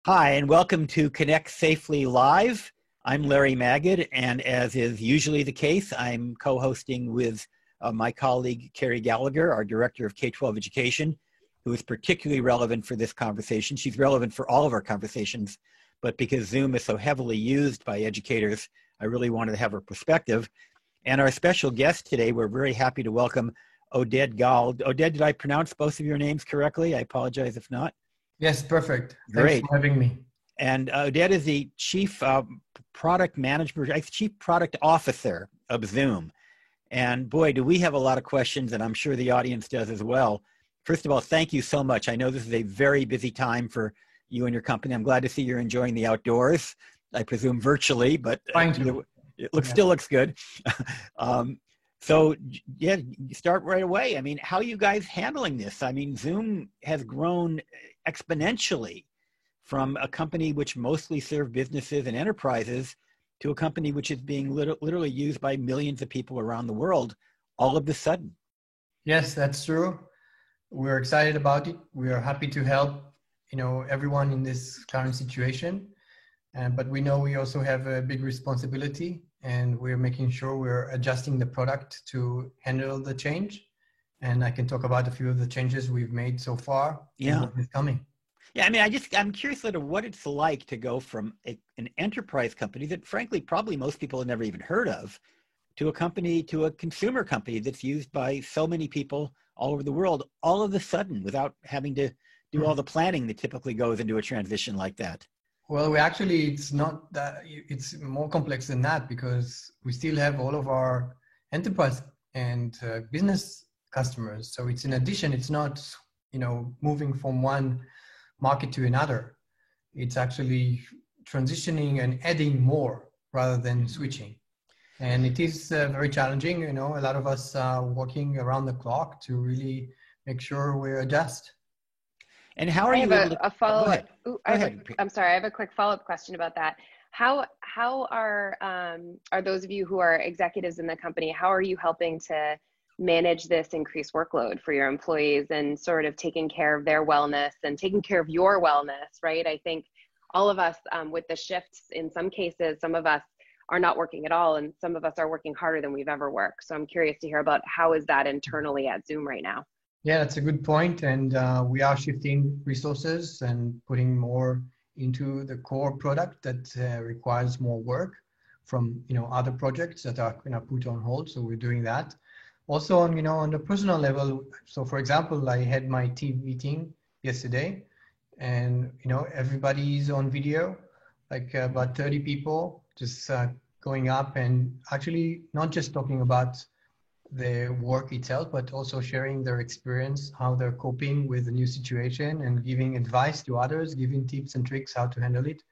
Hi, and welcome to Connect Safely Live. I'm Larry Magid, and as is usually the case, I'm co-hosting with my colleague, Carrie Gallagher, our Director of K-12 Education, who is particularly relevant for this conversation. She's relevant for all of our conversations, but because Zoom is so heavily used by educators, I really wanted to have her perspective. And our special guest today, we're very happy to welcome Oded Gal. Oded, did I pronounce both of your names correctly? I apologize if not. Yes, perfect. Great. Thanks for having me. And Oded is the Chief Product Officer of Zoom. And boy, do we have a lot of questions, and I'm sure the audience does as well. First of all, thank you so much. I know this is a very busy time for you and your company. I'm glad to see you're enjoying the outdoors, I presume virtually, but it still looks good. So yeah, start right away. I mean, how are you guys handling this? I mean, Zoom has grown exponentially from a company which mostly served businesses and enterprises to a company which is being literally used by millions of people around the world all of a sudden. Yes, that's true. We're excited about it. We are happy to help, everyone in this current situation. But we know we also have a big responsibility, and we're making sure we're adjusting the product to handle the change. And I can talk about a few of the changes we've made so far. Yeah. And what is coming. Yeah, I mean, I'm curious of what it's like to go from an enterprise company that frankly, probably most people have never even heard of, to a consumer company that's used by so many people all over the world, all of a sudden, without having to do all the planning that typically goes into a transition like that. Well, it's not that, it's more complex than that, because we still have all of our enterprise and business customers. So it's in addition, it's not, moving from one market to another. It's actually transitioning and adding more rather than switching. And it is very challenging. A lot of us are working around the clock to really make sure we adjust. And how are you able to... a follow-up? I'm sorry, I have a quick follow-up question about that. How are those of you who are executives in the company, how are you helping to manage this increased workload for your employees and sort of taking care of their wellness and taking care of your wellness, right? I think all of us with the shifts, in some cases, some of us are not working at all, and some of us are working harder than we've ever worked. So I'm curious to hear about how is that internally at Zoom right now? Yeah, that's a good point. And we are shifting resources and putting more into the core product that requires more work from other projects that are put on hold. So we're doing that. Also on the personal level. So for example, I had my team meeting yesterday, and everybody's on video, like about 30 people, just going up and actually not just talking about the work itself, but also sharing their experience, how they're coping with the new situation, and giving advice to others, giving tips and tricks how to handle it,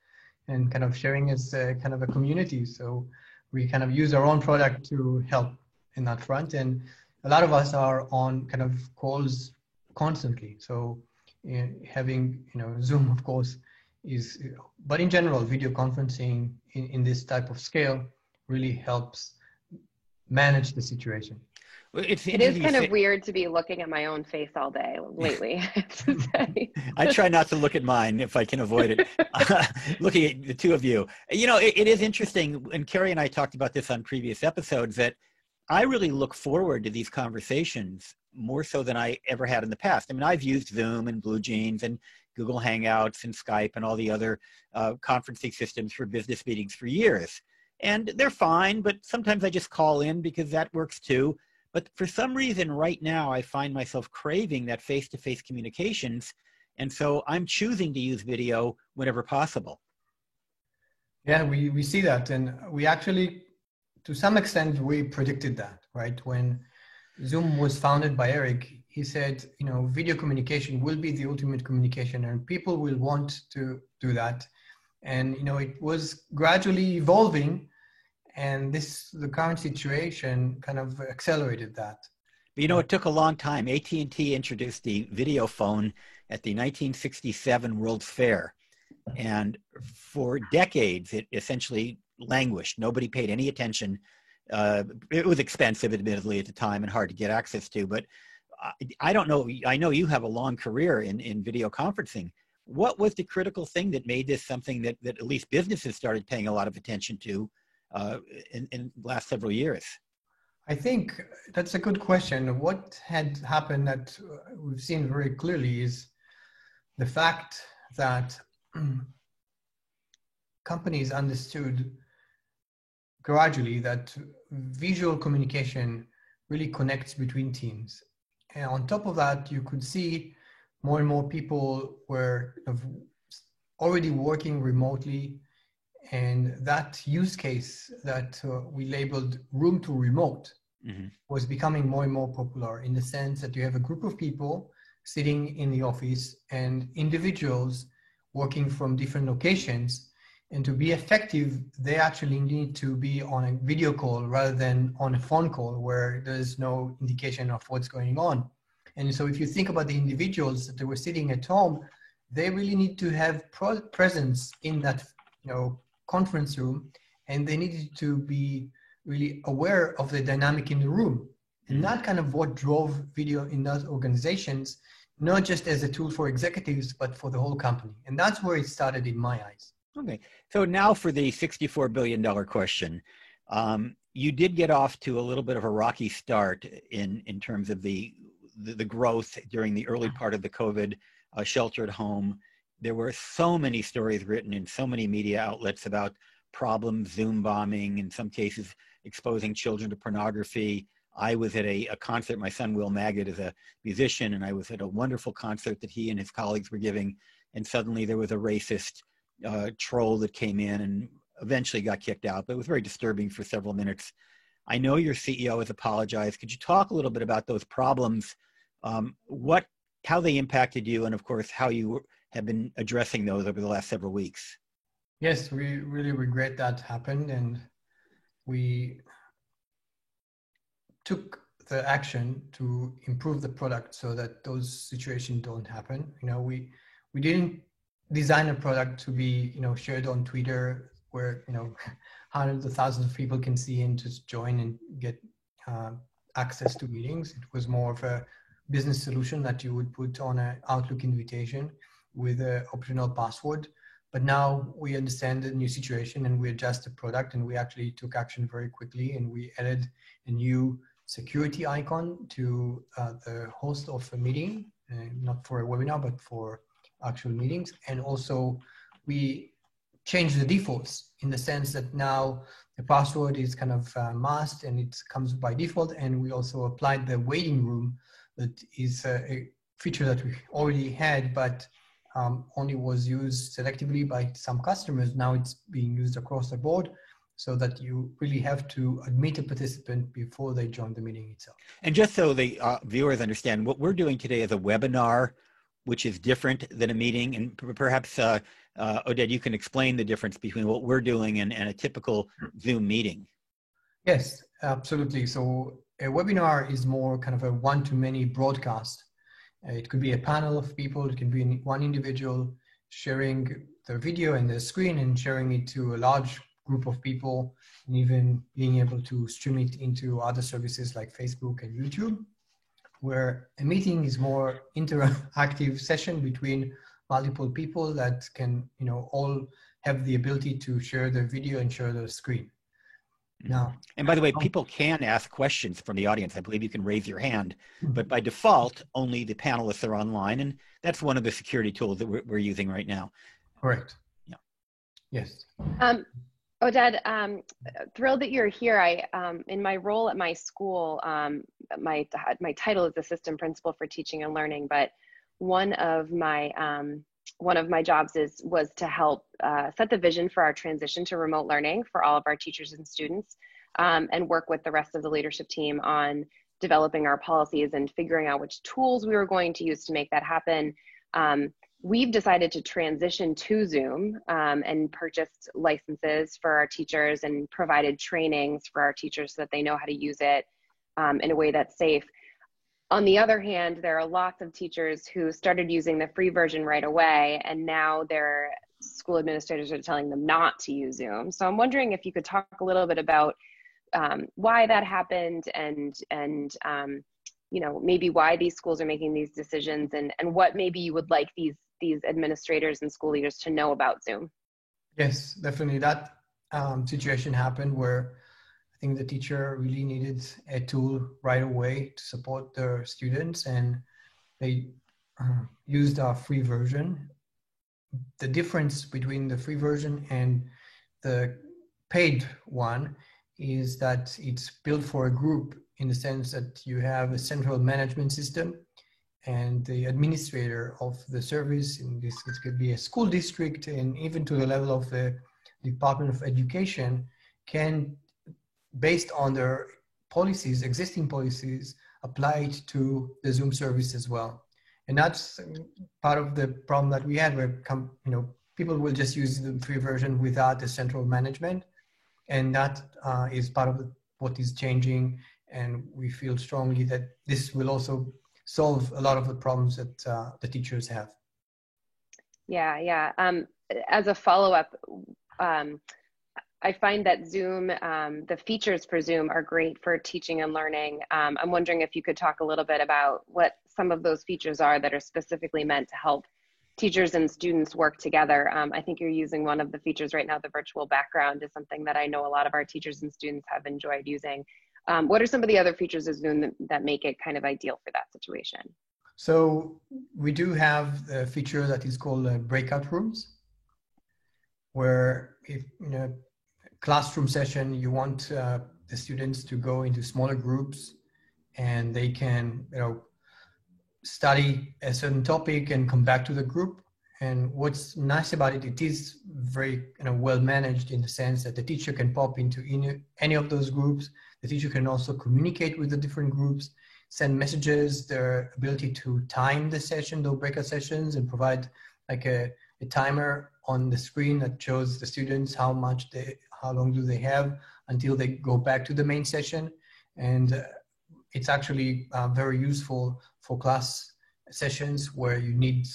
and kind of sharing as kind of a community. So we kind of use our own product to help in that front. And a lot of us are on kind of calls constantly. So having, Zoom, of course, but in general, video conferencing in this type of scale really helps manage the situation. Well, it is kind of weird to be looking at my own face all day lately. I try not to look at mine if I can avoid it. Looking at the two of you, it is interesting. And Carrie and I talked about this on previous episodes, that I really look forward to these conversations more so than I ever had in the past. I mean, I've used Zoom and BlueJeans and Google Hangouts and Skype and all the other conferencing systems for business meetings for years. And they're fine, but sometimes I just call in because that works too. But for some reason right now, I find myself craving that face-to-face communications. And so I'm choosing to use video whenever possible. Yeah, we see that. And we actually, to some extent, we predicted that, right? When Zoom was founded by Eric, he said, video communication will be the ultimate communication, and people will want to do that. And, it was gradually evolving. And the current situation kind of accelerated that. But it took a long time. AT&T introduced the video phone at the 1967 World's Fair. And for decades, it essentially languished. Nobody paid any attention. It was expensive, admittedly, at the time and hard to get access to. But I don't know. I know you have a long career in video conferencing. What was the critical thing that made this something that at least businesses started paying a lot of attention to in the last several years? I think that's a good question. What had happened that we've seen very clearly is the fact that companies understood gradually that visual communication really connects between teams. And on top of that, you could see more and more people were already working remotely. And that use case that we labeled room to remote was becoming more and more popular, in the sense that you have a group of people sitting in the office and individuals working from different locations. And to be effective, they actually need to be on a video call rather than on a phone call where there's no indication of what's going on. And so if you think about the individuals that were sitting at home, they really need to have presence in that, conference room, and they needed to be really aware of the dynamic in the room. And that kind of what drove video in those organizations, not just as a tool for executives, but for the whole company. And that's where it started in my eyes. Okay. So now for the $64 billion question. You did get off to a little bit of a rocky start in terms of the growth during the early part of the COVID shelter at home. There were so many stories written in so many media outlets about problems, Zoom bombing, in some cases exposing children to pornography. I was at a concert. My son, Will Maggot, is a musician, and I was at a wonderful concert that he and his colleagues were giving. And suddenly there was a racist troll that came in and eventually got kicked out, but it was very disturbing for several minutes. I know your CEO has apologized. Could you talk a little bit about those problems, how they impacted you, and of course, how you have been addressing those over the last several weeks? Yes, we really regret that happened, and we took the action to improve the product so that those situations don't happen. We didn't design a product to be shared on Twitter where hundreds of thousands of people can see and just join and get access to meetings. It was more of a business solution that you would put on an Outlook invitation with an optional password. But now we understand the new situation and we adjust the product, and we actually took action very quickly, and we added a new security icon to the host of a meeting, not for a webinar, but for actual meetings. And also we changed the defaults in the sense that now the password is kind of masked and it comes by default. And we also applied the waiting room, that is a feature that we already had, but only was used selectively by some customers. Now it's being used across the board, so that you really have to admit a participant before they join the meeting itself. And just so the viewers understand, what we're doing today is a webinar, which is different than a meeting. And perhaps, Oded, you can explain the difference between what we're doing and a typical Zoom meeting. Yes, absolutely. So a webinar is more kind of a one-to-many broadcast. It could be a panel of people, it can be one individual sharing their video and their screen and sharing it to a large group of people, and even being able to stream it into other services like Facebook and YouTube. Where a meeting is more interactive session between multiple people that can, all have the ability to share their video and share their screen. Now, and by the way, people can ask questions from the audience. I believe you can raise your hand, but by default, only the panelists are online, and that's one of the security tools that we're using right now. Correct. Yeah. Yes. Oded, thrilled that you're here. In my role at my school, my title is assistant principal for teaching and learning, but one of my jobs was to help set the vision for our transition to remote learning for all of our teachers and students, and work with the rest of the leadership team on developing our policies and figuring out which tools we were going to use to make that happen. We've decided to transition to Zoom and purchased licenses for our teachers and provided trainings for our teachers so that they know how to use it in a way that's safe. On the other hand, there are lots of teachers who started using the free version right away, and now their school administrators are telling them not to use Zoom. So I'm wondering if you could talk a little bit about why that happened, and maybe why these schools are making these decisions, and what maybe you would like these these administrators and school leaders to know about Zoom? Yes, definitely. That situation happened where I think the teacher really needed a tool right away to support their students, and they used our free version. The difference between the free version and the paid one is that it's built for a group, in the sense that you have a central management system, and the administrator of the service, in this it could be a school district, and even to the level of the Department of Education, can, based on their policies, existing policies, apply it to the Zoom service as well. And that's part of the problem that we had, where people will just use the free version without the central management, and that is part of what is changing. And we feel strongly that this will also solve a lot of the problems that the teachers have. Yeah. As a follow-up, I find that Zoom, the features for Zoom are great for teaching and learning. I'm wondering if you could talk a little bit about what some of those features are that are specifically meant to help teachers and students work together. I think you're using one of the features right now. The virtual background is something that I know a lot of our teachers and students have enjoyed using. What are some of the other features of Zoom that make it kind of ideal for that situation? So we do have a feature that is called breakout rooms, where if in a classroom session you want the students to go into smaller groups, and they can study a certain topic and come back to the group. And what's nice about it, it is very well managed, in the sense that the teacher can pop into any of those groups. The teacher can also communicate with the different groups, send messages, their ability to time the session, those breakout sessions, and provide like a timer on the screen that shows the students how long do they have until they go back to the main session. And it's actually very useful for class sessions where you need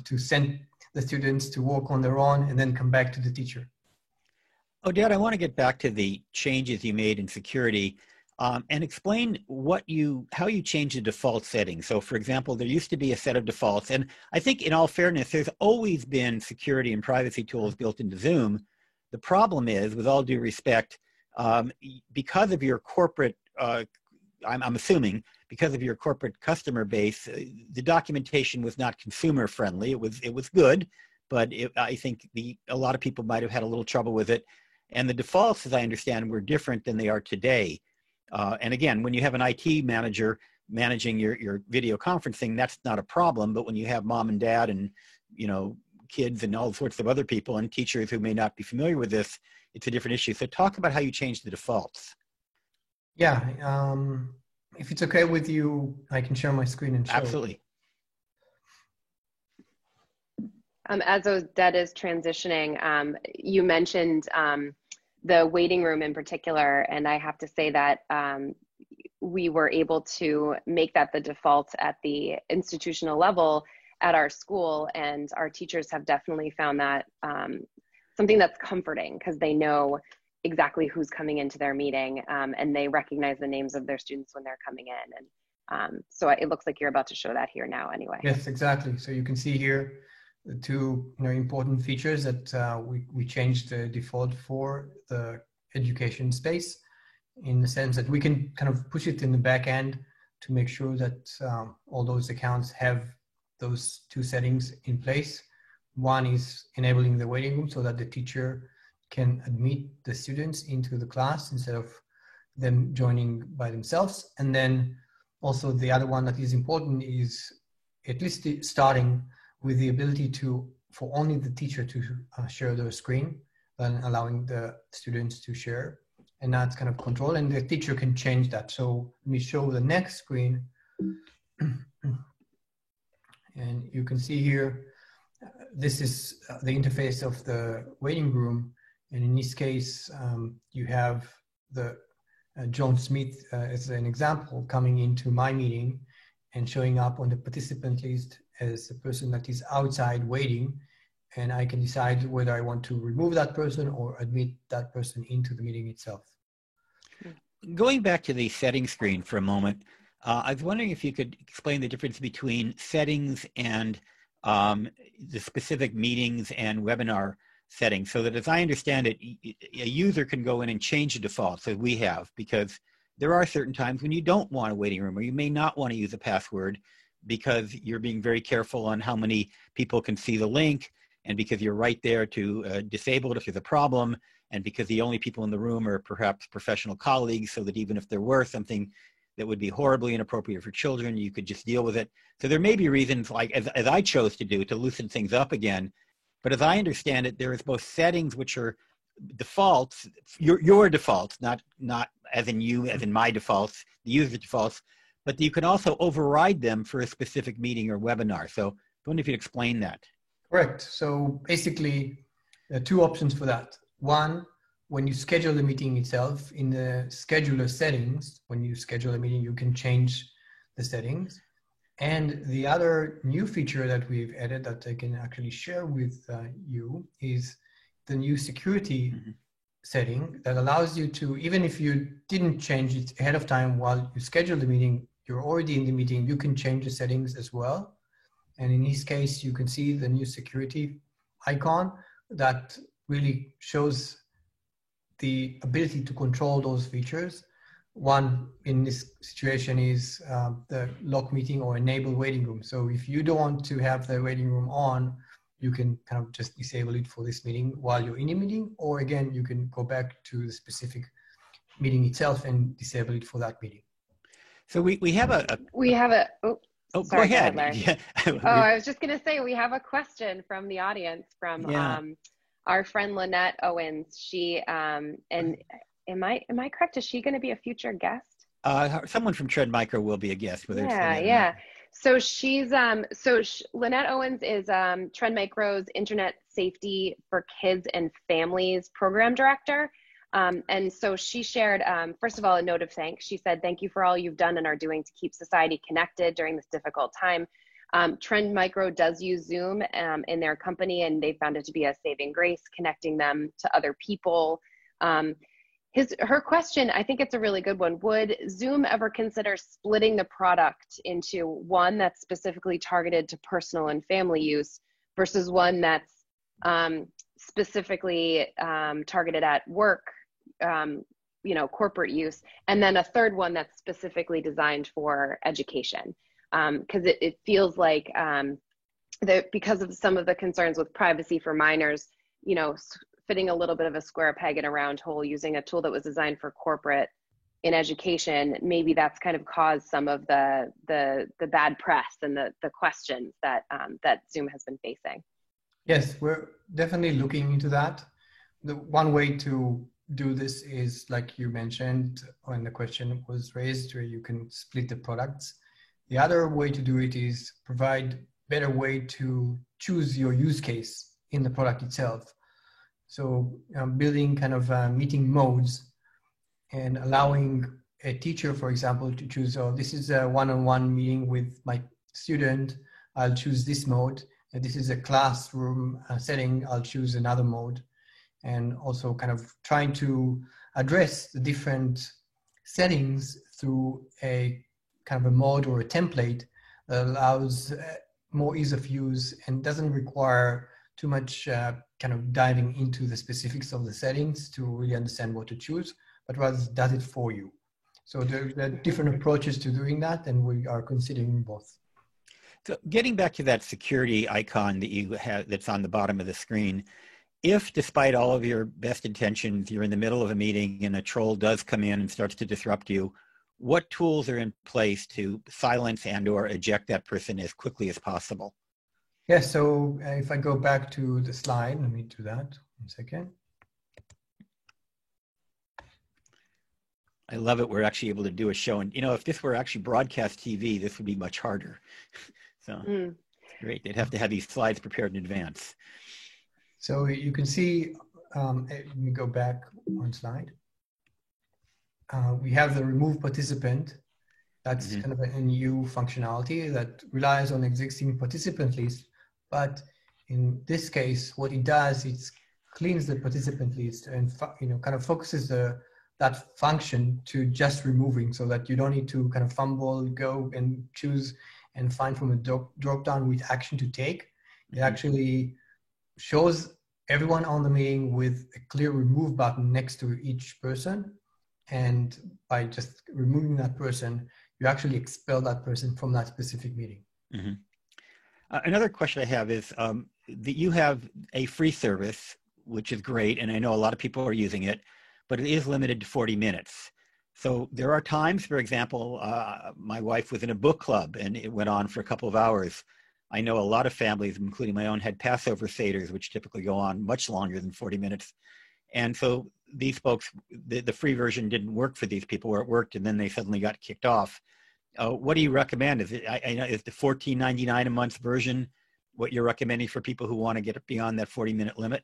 to send the students to work on their own and then come back to the teacher. Oded, I want to get back to the changes you made in security and explain how you changed the default settings. So for example, there used to be a set of defaults, and I think in all fairness, there's always been security and privacy tools built into Zoom. The problem is, with all due respect, because of your corporate, I'm assuming, because of your corporate customer base, the documentation was not consumer friendly. It was good, but I think a lot of people might have had a little trouble with it. And the defaults, as I understand, were different than they are today. And again, when you have an IT manager managing your video conferencing, that's not a problem. But when you have mom and dad and kids and all sorts of other people and teachers who may not be familiar with this, it's a different issue. So talk about how you changed the defaults. Yeah, if it's okay with you, I can share my screen and show. Absolutely. As Oded is transitioning, you mentioned the waiting room in particular, and I have to say that we were able to make that the default at the institutional level at our school, and our teachers have definitely found that something that's comforting, because they know exactly who's coming into their meeting, and they recognize the names of their students when they're coming in. And so it looks like you're about to show that here now anyway. Yes, exactly. So you can see here the two important features that we changed the default for the education space, in the sense that we can kind of push it in the back end to make sure that all those accounts have those two settings in place. One is enabling the waiting room so that the teacher can admit the students into the class instead of them joining by themselves. And then also the other one that is important is at least starting with the ability for only the teacher to share their screen, and allowing the students to share, and that's kind of control, and the teacher can change that. So let me show the next screen. And you can see here, this is the interface of the waiting room. And in this case, you have the John Smith as an example coming into my meeting and showing up on the participant list as a person that is outside waiting. And I can decide whether I want to remove that person or admit that person into the meeting itself. Going back to the settings screen for a moment, I was wondering if you could explain the difference between settings and the specific meetings and webinar settings, so that, as I understand it, a user can go in and change the defaults, as we have, because there are certain times when you don't want a waiting room, or you may not want to use a password because you're being very careful on how many people can see the link, and because you're right there to disable it if there's a problem, and because the only people in the room are perhaps professional colleagues, so that even if there were something that would be horribly inappropriate for children, you could just deal with it. So there may be reasons, like as I chose to do, to loosen things up again. But as I understand it, there is both settings which are defaults, your defaults, not as in you, as in my defaults, the user defaults, but you can also override them for a specific meeting or webinar. So I wonder if you'd explain that. Correct. So basically, there are two options for that. One, when you schedule the meeting itself, in the scheduler settings, when you schedule a meeting, you can change the settings. And the other new feature that we've added that I can actually share with you is the new security setting that allows you to, even if you didn't change it ahead of time while you schedule the meeting, you're already in the meeting, you can change the settings as well. And in this case, you can see the new security icon that really shows the ability to control those features. One in this situation is the lock meeting or enable waiting room. So if you don't want to have the waiting room on, you can kind of just disable it for this meeting while you're in a meeting, or again, you can go back to the specific meeting itself and disable it for that meeting. So we have Oh, sorry, go ahead. Larry. Yeah. I was just going to say, we have a question from the audience from our friend Lynette Owens. She, and am I correct? Is she going to be a future guest? Someone from Trend Micro will be a guest. Yeah. So she's, Lynette Owens is Trend Micro's Internet Safety for Kids and Families Program Director. And so she shared, first of all, a note of thanks. She said, "Thank you for all you've done and are doing to keep society connected during this difficult time." Trend Micro does use Zoom in their company, and they found it to be a saving grace, connecting them to other people. Her question, I think it's a really good one. Would Zoom ever consider splitting the product into one that's specifically targeted to personal and family use versus one that's specifically targeted at work, corporate use, and then a third one that's specifically designed for education? Because it feels like that because of some of the concerns with privacy for minors, fitting a little bit of a square peg in a round hole using a tool that was designed for corporate in education, maybe that's kind of caused some of the bad press and the questions that Zoom has been facing. Yes, we're definitely looking into that. The one way to do this is, like you mentioned when the question was raised, where you can split the products. The other way to do it is provide better way to choose your use case in the product itself. So building kind of meeting modes and allowing a teacher, for example, to choose, oh, this is a one-on-one meeting with my student, I'll choose this mode. And this is a classroom setting, I'll choose another mode. And also kind of trying to address the different settings through a kind of a mode or a template that allows more ease of use and doesn't require too much kind of diving into the specifics of the settings to really understand what to choose, but rather does it for you. So there are different approaches to doing that, and we are considering both. So getting back to that security icon that you have that's on the bottom of the screen, if despite all of your best intentions, you're in the middle of a meeting and a troll does come in and starts to disrupt you, what tools are in place to silence and or eject that person as quickly as possible? Yes, so if I go back to the slide, let me do that, 1 second. I love it. We're actually able to do a show. And, if this were actually broadcast TV, this would be much harder. So great. They'd have to have these slides prepared in advance. So you can see, let me go back 1 slide. We have the remove participant. That's kind of a new functionality that relies on existing participant list. But in this case, what it does, it cleans the participant list and kind of focuses that function to just removing, so that you don't need to kind of fumble, go and choose and find from a drop down with action to take. It actually shows everyone on the meeting with a clear remove button next to each person. And by just removing that person, you actually expel that person from that specific meeting. Mm-hmm. Another question I have is that you have a free service, which is great, and I know a lot of people are using it, but it is limited to 40 minutes. So there are times, for example, my wife was in a book club and it went on for a couple of hours. I know a lot of families, including my own, had Passover Seders, which typically go on much longer than 40 minutes. And so these folks, the free version didn't work for these people, where it worked and then they suddenly got kicked off. What do you recommend? Is the $14.99 a month version what you're recommending for people who want to get beyond that 40-minute limit?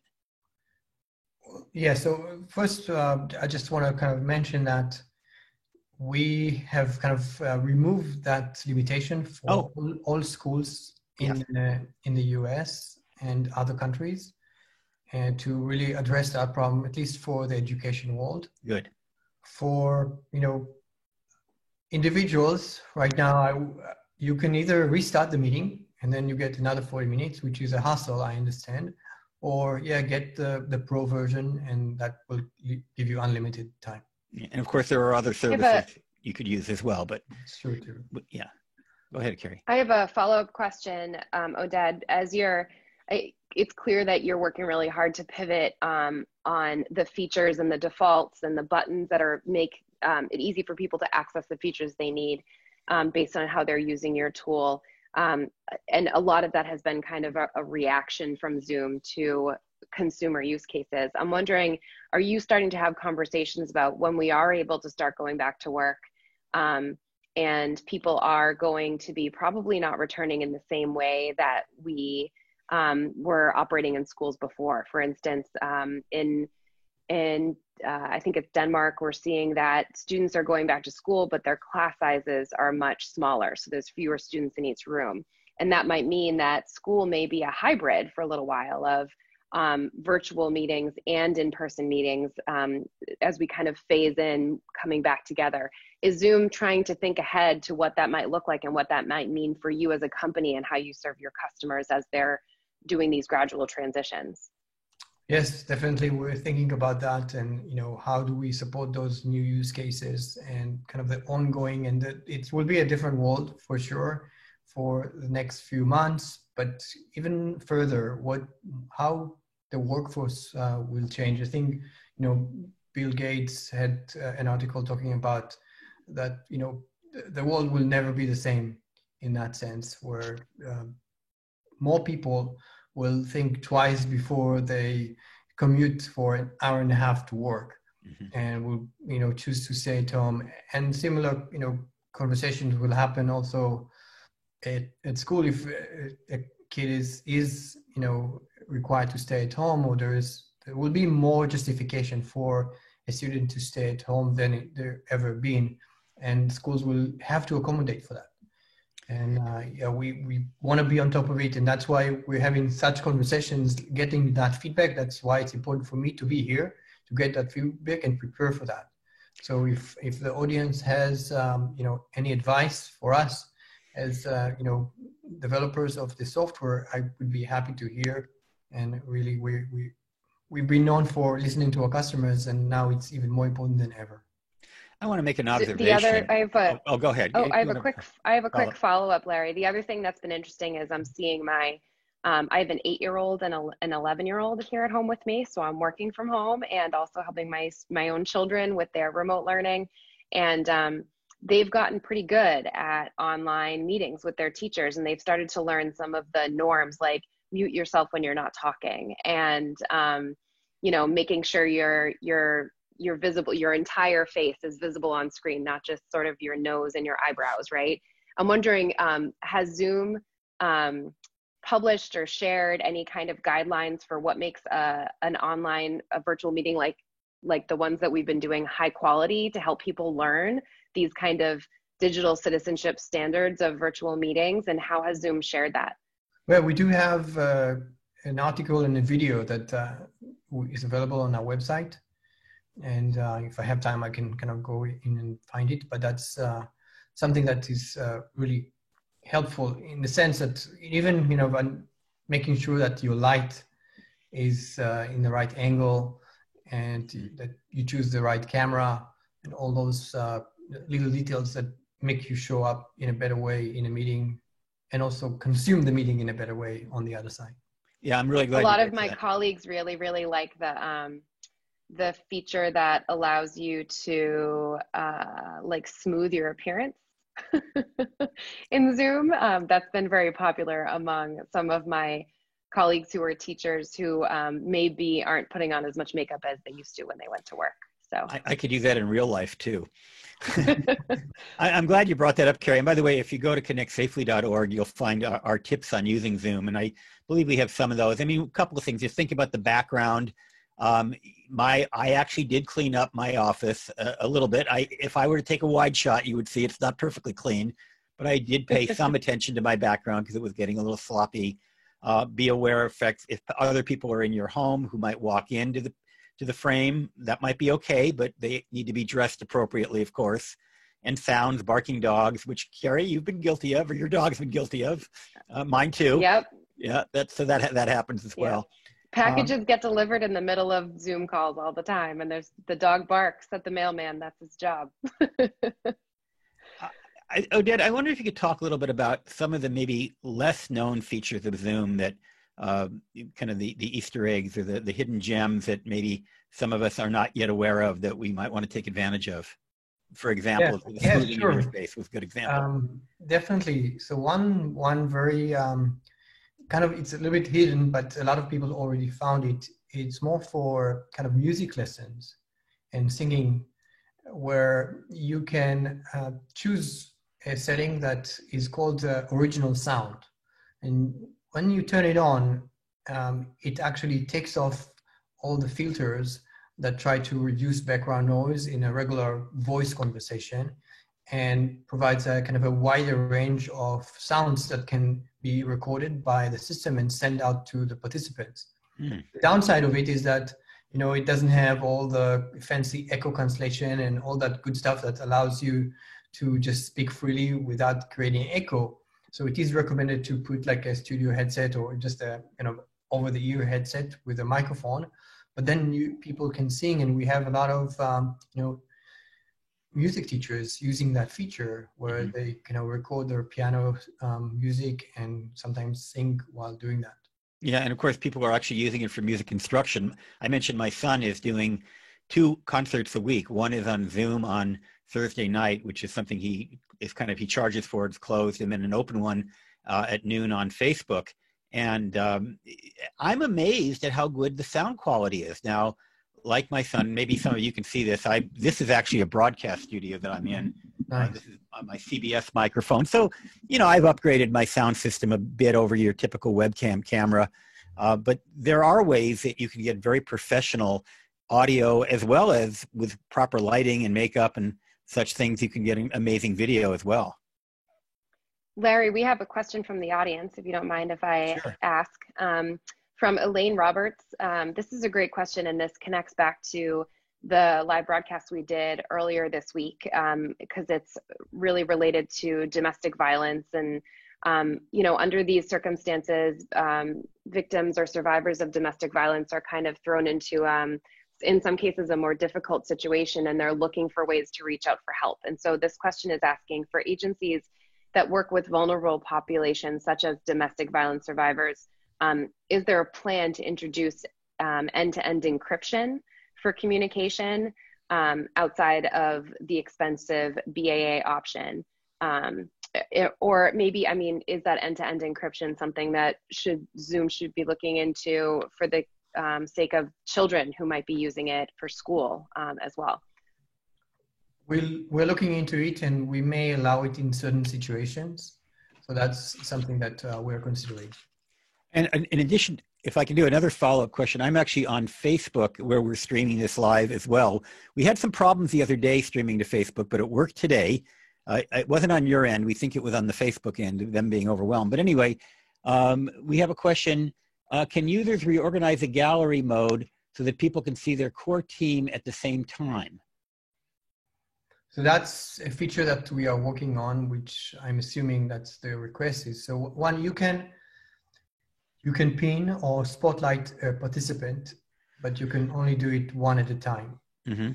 Yeah, so first, I just want to kind of mention that we have kind of removed that limitation for all schools in the US and other countries, and to really address that problem, at least for the education world. Good. For, individuals right now, you can either restart the meeting and then you get another 40 minutes, which is a hassle, I understand, or get the pro version, and that will give you unlimited time. And of course, there are other services you could use as well, but sure too. Yeah, go ahead, Carrie. I have a follow-up question, Oded. It's clear that you're working really hard to pivot on the features and the defaults and the buttons that make it easy for people to access the features they need based on how they're using your tool. And a lot of that has been kind of a reaction from Zoom to consumer use cases. I'm wondering, are you starting to have conversations about when we are able to start going back to work and people are going to be probably not returning in the same way that we were operating in schools before? For instance, in I think it's Denmark, we're seeing that students are going back to school, but their class sizes are much smaller. So there's fewer students in each room. And that might mean that school may be a hybrid for a little while of virtual meetings and in-person meetings as we kind of phase in coming back together. Is Zoom trying to think ahead to what that might look like and what that might mean for you as a company and how you serve your customers as they're doing these gradual transitions? Yes, definitely. We're thinking about that, and how do we support those new use cases and kind of the ongoing, and it will be a different world for sure for the next few months, but even further, how the workforce will change. I think Bill Gates had an article talking about that. The world will never be the same in that sense, where more people will think twice before they commute for an hour and a half to work, and will choose to stay at home. And similar conversations will happen also at school if a kid is required to stay at home, or there will be more justification for a student to stay at home than there ever been, and schools will have to accommodate for that. And we want to be on top of it, and that's why we're having such conversations, getting that feedback. That's why it's important for me to be here to get that feedback and prepare for that. So if the audience has any advice for us as developers of the software, I would be happy to hear. And really, we've been known for listening to our customers, and now it's even more important than ever. I want to make an observation. The other, go ahead. I have a quick follow-up, Larry. The other thing that's been interesting is I'm seeing I have an 8-year-old and an 11-year-old here at home with me. So I'm working from home and also helping my own children with their remote learning. And they've gotten pretty good at online meetings with their teachers, and they've started to learn some of the norms, like mute yourself when you're not talking, and making sure you're visible, your entire face is visible on screen, not just sort of your nose and your eyebrows, right? I'm wondering, has Zoom published or shared any kind of guidelines for what makes a virtual meeting like the ones that we've been doing high quality to help people learn these kind of digital citizenship standards of virtual meetings, and how has Zoom shared that? Well, we do have an article and a video that is available on our website. And if I have time, I can kind of go in and find it. But that's something that is really helpful in the sense that even making sure that your light is in the right angle and that you choose the right camera and all those little details that make you show up in a better way in a meeting and also consume the meeting in a better way on the other side. Yeah, I'm really glad. A lot of my colleagues really like the feature that allows you to like smooth your appearance in Zoom. That's been very popular among some of my colleagues who are teachers who maybe aren't putting on as much makeup as they used to when they went to work. So I could use that in real life too. I'm glad you brought that up, Carrie. And by the way, if you go to connectsafely.org, you'll find our tips on using Zoom. And I believe we have some of those. I mean, a couple of things. Just think about the background. I actually did clean up my office a little bit. If I were to take a wide shot, you would see it's not perfectly clean, but I did pay some attention to my background because it was getting a little sloppy. Be aware of if other people are in your home who might walk into the frame, that might be okay, but they need to be dressed appropriately, of course. And sounds, barking dogs, which Carrie, you've been guilty of, or your dog's been guilty of. Mine too. Yep. Yeah, that happens as well. Packages get delivered in the middle of Zoom calls all the time, and there's the dog barks at the mailman. That's his job. Oded, I wonder if you could talk a little bit about some of the maybe less known features of Zoom that kind of the Easter eggs or the hidden gems that maybe some of us are not yet aware of that we might want to take advantage of. For example, the smoothing interface was a good example. Definitely. So one very kind of, it's a little bit hidden, but a lot of people already found it. It's more for kind of music lessons and singing, where you can choose a setting that is called original sound. And when you turn it on, it actually takes off all the filters that try to reduce background noise in a regular voice conversation and provides a kind of a wider range of sounds that can be recorded by the system and sent out to the participants. The downside of it is that, you know, it doesn't have all the fancy echo cancellation and all that good stuff that allows you to just speak freely without creating echo. So it is recommended to put like a studio headset or just a over-the-ear headset with a microphone. But then people can sing, and we have a lot of music teachers using that feature where they record their piano music and sometimes sing while doing that. Yeah, and of course, people are actually using it for music instruction. I mentioned my son is doing 2 concerts a week. One is on Zoom on Thursday night, which is something he charges for. It's closed, and then an open one at noon on Facebook. And I'm amazed at how good the sound quality is. Now, like my son, maybe some of you can see this. This is actually a broadcast studio that I'm in. Nice. This is my CBS microphone. So, I've upgraded my sound system a bit over your typical webcam camera. But there are ways that you can get very professional audio, as well as with proper lighting and makeup and such things, you can get amazing video as well. Larry, we have a question from the audience, if you don't mind if I ask, from Elaine Roberts. This is a great question, and this connects back to the live broadcast we did earlier this week, because it's really related to domestic violence. And, under these circumstances, victims or survivors of domestic violence are kind of thrown into, in some cases, a more difficult situation, and they're looking for ways to reach out for help. And so this question is asking for agencies that work with vulnerable populations, such as domestic violence survivors, is there a plan to introduce end-to-end encryption for communication outside of the expensive BAA option? Or maybe, is that end-to-end encryption something that Zoom should be looking into for the sake of children who might be using it for school as well? We're looking into it, and we may allow it in certain situations. So that's something that we're considering. And in addition, if I can do another follow-up question, I'm actually on Facebook where we're streaming this live as well. We had some problems the other day streaming to Facebook, but it worked today. It wasn't on your end. We think it was on the Facebook end, them being overwhelmed. But anyway, we have a question. Can users reorganize the gallery mode so that people can see their core team at the same time? So that's a feature that we are working on, which I'm assuming that's the request is. So one, you can You can pin or spotlight a participant, but you can only do it one at a time. Mm-hmm.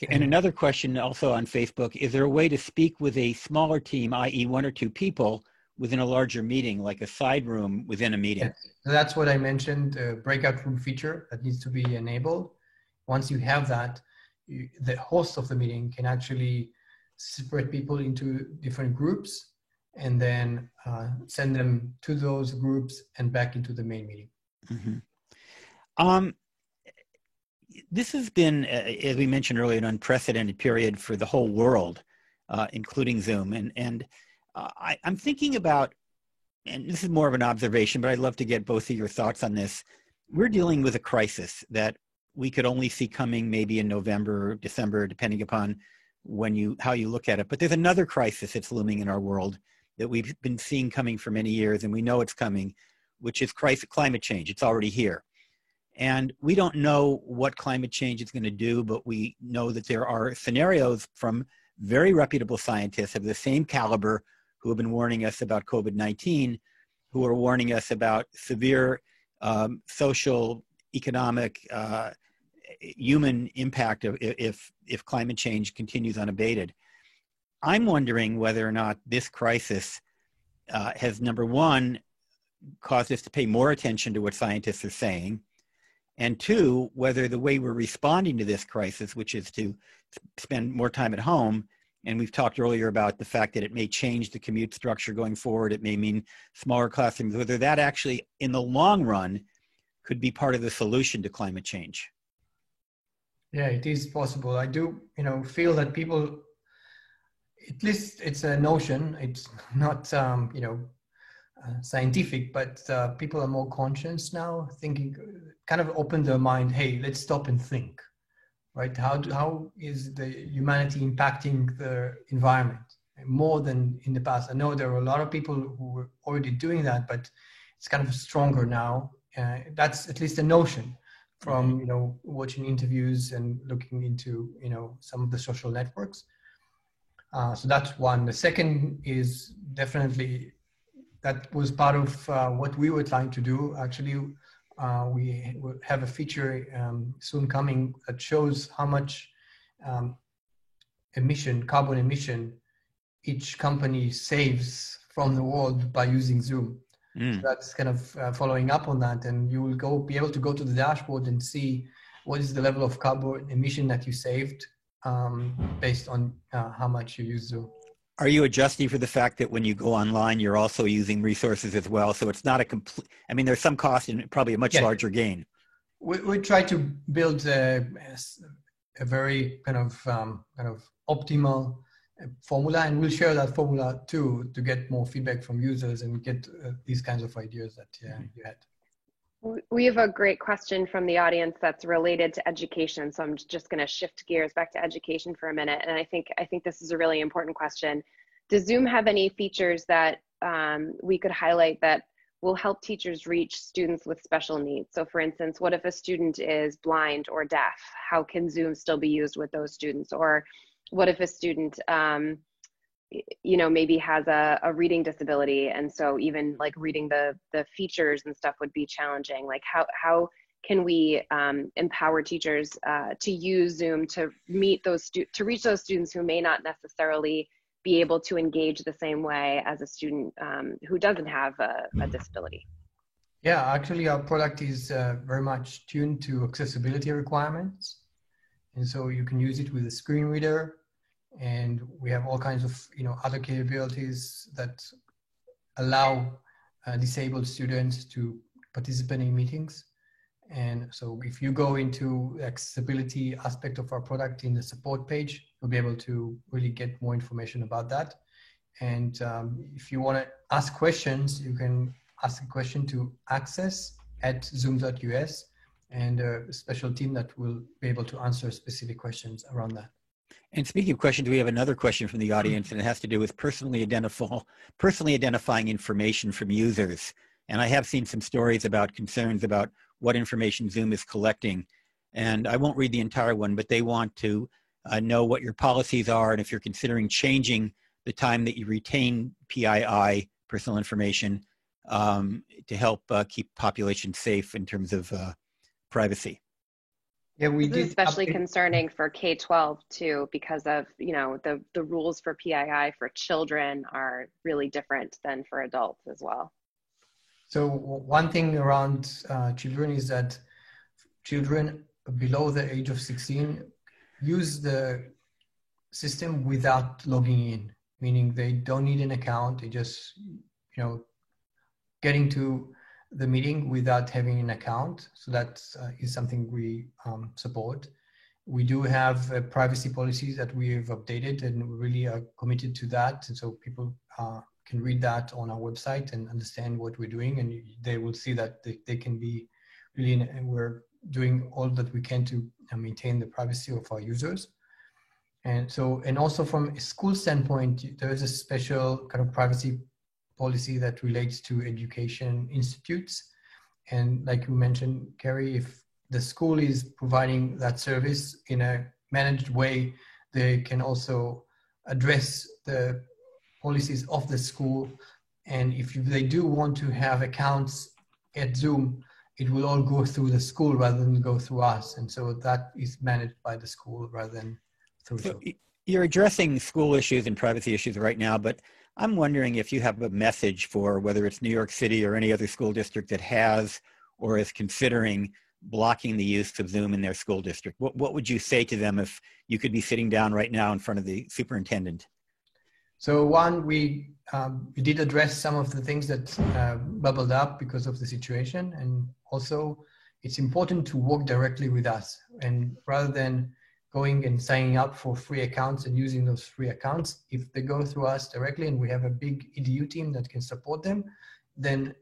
And another question also on Facebook, is there a way to speak with a smaller team, i.e. one or two people, within a larger meeting, like a side room within a meeting? Yes. So that's what I mentioned, the breakout room feature that needs to be enabled. Once you have that, the host of the meeting can actually separate people into different groups and then send them to those groups and back into the main meeting. Mm-hmm. This has been, as we mentioned earlier, an unprecedented period for the whole world, including Zoom. And I'm thinking about, and this is more of an observation, but I'd love to get both of your thoughts on this. We're dealing with a crisis that we could only see coming maybe in November or December, depending upon how you look at it. But there's another crisis that's looming in our world that we've been seeing coming for many years, and we know it's coming, which is climate change. It's already here. And we don't know what climate change is going to do, but we know that there are scenarios from very reputable scientists of the same caliber who have been warning us about COVID-19, who are warning us about severe social, economic, human impact if climate change continues unabated. I'm wondering whether or not this crisis has, number one, caused us to pay more attention to what scientists are saying, and two, whether the way we're responding to this crisis, which is to spend more time at home, and we've talked earlier about the fact that it may change the commute structure going forward, it may mean smaller classrooms, whether that actually, in the long run, could be part of the solution to climate change. Yeah, it is possible. I do, feel that people, at least it's a notion, it's not, scientific, but people are more conscious now, thinking, kind of open their mind, hey, let's stop and think, right? How is the humanity impacting the environment more than in the past? I know there are a lot of people who were already doing that, but it's kind of stronger now. That's at least a notion from, watching interviews and looking into, some of the social networks. So that's one. The second is definitely, that was part of what we were trying to do. Actually, we will have a feature soon coming that shows how much carbon emission, each company saves from the world by using Zoom. So that's kind of following up on that, and you will be able to go to the dashboard and see what is the level of carbon emission that you saved based on how much you use Zoom. Are you adjusting for the fact that when you go online, you're also using resources as well? So it's not a complete, there's some cost and probably a much larger gain. We try to build a very kind of optimal formula, and we'll share that formula too to get more feedback from users and get these kinds of ideas that you had. We have a great question from the audience that's related to education. So I'm just going to shift gears back to education for a minute. And I think this is a really important question. Does Zoom have any features that we could highlight that will help teachers reach students with special needs? So for instance, what if a student is blind or deaf? How can Zoom still be used with those students? Or what if a student maybe has a reading disability, and so even like reading the features and stuff would be challenging? Like how can we empower teachers to use Zoom to reach those students who may not necessarily be able to engage the same way as a student who doesn't have a disability? Yeah, actually our product is very much tuned to accessibility requirements. And so you can use it with a screen reader, and we have all kinds of other capabilities that allow disabled students to participate in meetings. And so if you go into the accessibility aspect of our product in the support page, you'll be able to really get more information about that. And if you want to ask questions, you can ask a question to access@zoom.us, and a special team that will be able to answer specific questions around that. And speaking of questions, we have another question from the audience, and it has to do with personally identifying information from users. And I have seen some stories about concerns about what information Zoom is collecting. And I won't read the entire one, but they want to know what your policies are, and if you're considering changing the time that you retain PII, personal information, to help keep population safe in terms of privacy. Yeah, we This is did especially update. concerning for K-12 too, because of, you know, the rules for PII for children are really different than for adults as well. So one thing around children is that children below the age of 16 use the system without logging in, meaning they don't need an account. They just, you know, get into the meeting without having an account. So that is something we support. We do have privacy policies that we have updated, and we really are committed to that. And so people can read that on our website and understand what we're doing, and they will see that they can be really, and we're doing all that we can to maintain the privacy of our users. And so, and also from a school standpoint, there is a special kind of privacy policy that relates to education institutes. And like you mentioned, Carrie, if the school is providing that service in a managed way, they can also address the policies of the school. And if they do want to have accounts at Zoom, it will all go through the school rather than go through us. And so that is managed by the school rather than through Zoom. You're addressing school issues and privacy issues right now, but I'm wondering if you have a message for whether it's New York City or any other school district that has or is considering blocking the use of Zoom in their school district. What would you say to them if you could be sitting down right now in front of the superintendent? So one, we did address some of the things that bubbled up because of the situation. And also it's important to work directly with us, and rather than going and signing up for free accounts and using those free accounts, if they go through us directly and we have a big EDU team that can support them, then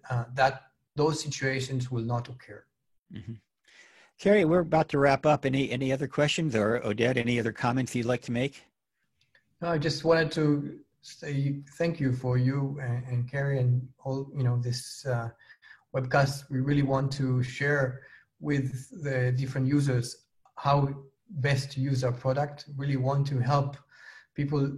those situations will not occur. Mm-hmm. Carrie, we're about to wrap up. Any other questions, or Oded, any other comments you'd like to make? No, I just wanted to say thank you for you and Carrie and all, you know, this webcast. We really want to share with the different users how best to use our product. Really want to help people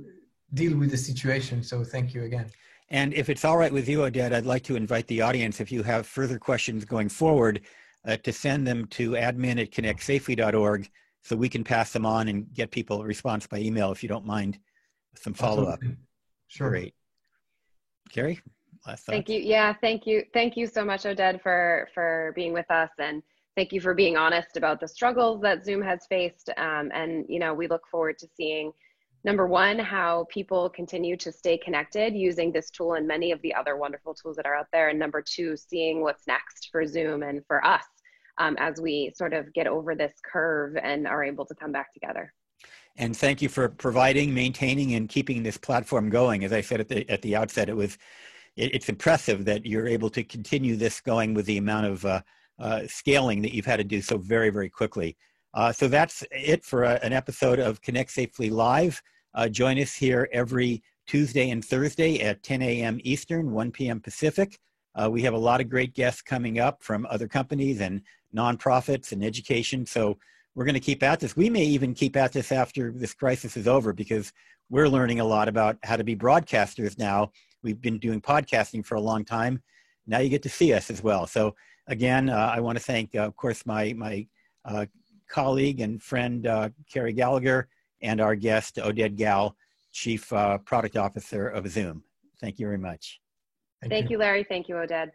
deal with the situation. So thank you again. And if it's all right with you, Oded, I'd like to invite the audience, if you have further questions going forward, to send them to admin@connectsafely.org so we can pass them on and get people a response by email, if you don't mind some follow-up. Sure. Great. Carrie, last thoughts? Thank you. Yeah, thank you. Thank you so much, Oded, for being with us, and thank you for being honest about the struggles that Zoom has faced. And, you know, we look forward to seeing, number one, how people continue to stay connected using this tool and many of the other wonderful tools that are out there. And number two, seeing what's next for Zoom and for us as we sort of get over this curve and are able to come back together. And thank you for providing, maintaining, and keeping this platform going. As I said at the outset, it's impressive that you're able to continue this going with the amount of scaling that you've had to do so very, very quickly. So that's it for an episode of Connect Safely Live. Join us here every Tuesday and Thursday at 10 a.m. Eastern, 1 p.m. Pacific. We have a lot of great guests coming up from other companies and nonprofits and education. So we're going to keep at this. We may even keep at this after this crisis is over, because we're learning a lot about how to be broadcasters now. We've been doing podcasting for a long time. Now you get to see us as well. So again, I want to thank, of course, my colleague and friend, Carrie Gallagher, and our guest, Oded Gal, Chief Product Officer of Zoom. Thank you very much. Thank you, Larry. Thank you, Oded.